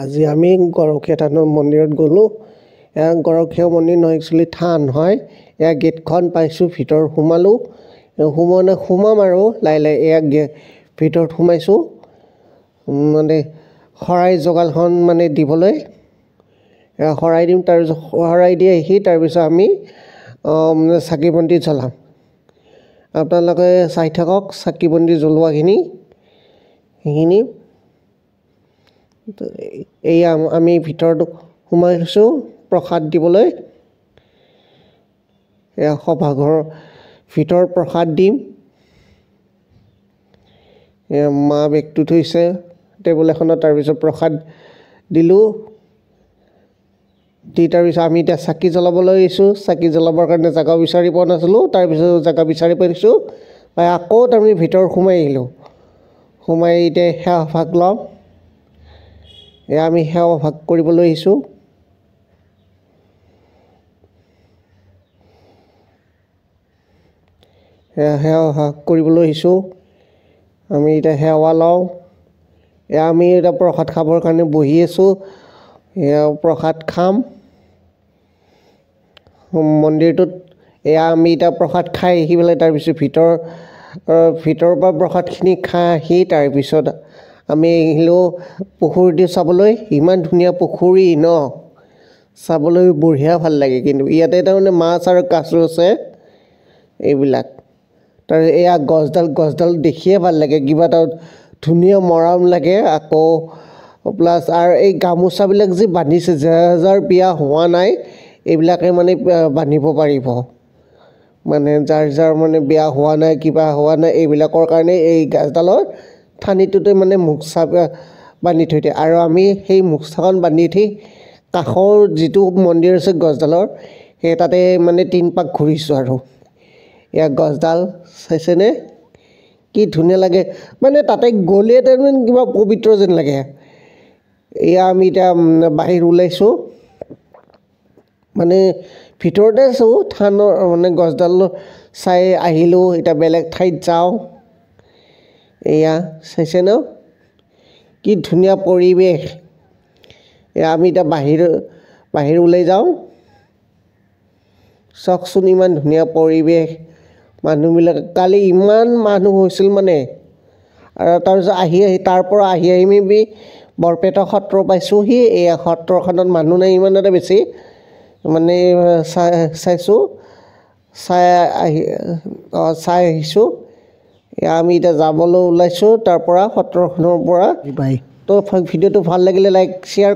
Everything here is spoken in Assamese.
আজি আমি গৰখীয়া থানৰ মন্দিৰত গ'লোঁ। এয়া গৰখীয়া মন্দিৰ নহয়, একচুৱেলি থান হয়। এয়া গেটখন পাইছোঁ, ভিতৰত সোমালোঁ। সোমাম আৰু লাহে লাহে। এয়া ভিতৰত সোমাইছোঁ, মানে শৰাই যোগালখন মানে দিবলৈ। শৰাই দিম, তাৰপিছত শৰাই দি আহি তাৰপিছত আমি চাকি বন্তি জ্বলাম। আপোনালোকে চাই থাকক চাকি বন্তি জ্বলোৱাখিনি। সেইখিনি এয়া আমি ভিতৰত সোমাইছোঁ প্ৰসাদ দিবলৈ। এয়া সভাঘৰৰ ভিতৰত প্ৰসাদ দিম। এয়া মা বেগটো থৈছে টেবুল এখনত, তাৰপিছত প্ৰসাদ দিলোঁ। দি তাৰপিছত আমি এতিয়া চাকি জ্বলাবলৈ আহিছোঁ। চাকি জ্বলাবৰ কাৰণে জেগা বিচাৰি পোৱা নাছিলোঁ, তাৰপিছত জেগা বিচাৰি পাইছোঁ। পাই আকৌ তাৰমানে ভিতৰত সোমাই আহিলোঁ। সোমাই এতিয়া সেৱা ভাগ ল'ম। এয়া আমি সেৱা ভাগ কৰিবলৈ আহিছোঁ। সেৱা ভাগ কৰিবলৈ আহিছোঁ। আমি এতিয়া সেৱা লওঁ। এয়া আমি এতিয়া প্ৰসাদ খাবৰ কাৰণে বহি আছোঁ। এয়া প্ৰসাদ খাম মন্দিৰটোত। এয়া আমি এতিয়া প্ৰসাদ খাই আহি পেলাই তাৰপিছত ভিতৰৰ পৰা প্ৰসাদখিনি খাই আহি তাৰপিছত আমি আহিলোঁ পুখুৰীটো চাবলৈ। ইমান ধুনীয়া পুখুৰী ন, চাবলৈ বঢ়িয়া ভাল লাগে। কিন্তু ইয়াতে তাৰমানে মাছ আৰু কাছ আছে এইবিলাক। তাৰ এয়া গছডাল দেখিয়ে ভাল লাগে, কিবা এটা ধুনীয়া মৰম লাগে। আকৌ প্লাছ আৰু এই গামোচাবিলাক যে বান্ধিছে, যাৰ বিয়া হোৱা নাই এইবিলাকে মানে বান্ধিব পাৰিব। মানে যাৰ মানে বিয়া হোৱা নাই, কিবা হোৱা নাই, এইবিলাকৰ কাৰণে এই গাছডালৰ ঠানিটোতে মানে মুখচা বান্ধি থৈ দিয়ে। আৰু আমি সেই মুখচাখন বান্ধি উঠি কাষৰ যিটো মন্দিৰ আছে গছডালৰ, সেই তাতে মানে 3 পাক ঘূৰিছোঁ আৰু। এয়া গছডাল চাইছেনে কি ধুনীয়া লাগে, মানে তাতে গ'লে তাৰমানে কিবা পবিত্ৰ যেন লাগে। এয়া আমি এতিয়া বাহিৰ ওলাইছোঁ, মানে ভিতৰতে আছোঁ থানৰ, মানে গছডাল চাই আহিলোঁ। এতিয়া বেলেগ ঠাইত যাওঁ। এয়া চাইছে ন কি ধুনীয়া পৰিৱেশ। এয়া আমি এতিয়া বাহিৰ ওলাই যাওঁ। চাওকচোন ইমান ধুনীয়া পৰিৱেশ। মানুহবিলাক কালি ইমান মানুহ হৈছিল মানে। আৰু তাৰপিছত আহি তাৰ পৰা আহি আমি বৰপেটা সত্ৰ পাইছোঁহি। এই সত্ৰখনত মানুহ নাই ইমান এটা বেছি, মানে চাই আহিছোঁ। আমি এতিয়া যাবলৈ ওলাইছোঁ তাৰ পৰা, সত্ৰখনৰ পৰা। তো ভিডিঅ'টো ভাল লাগিলে লাইক শ্বেয়াৰ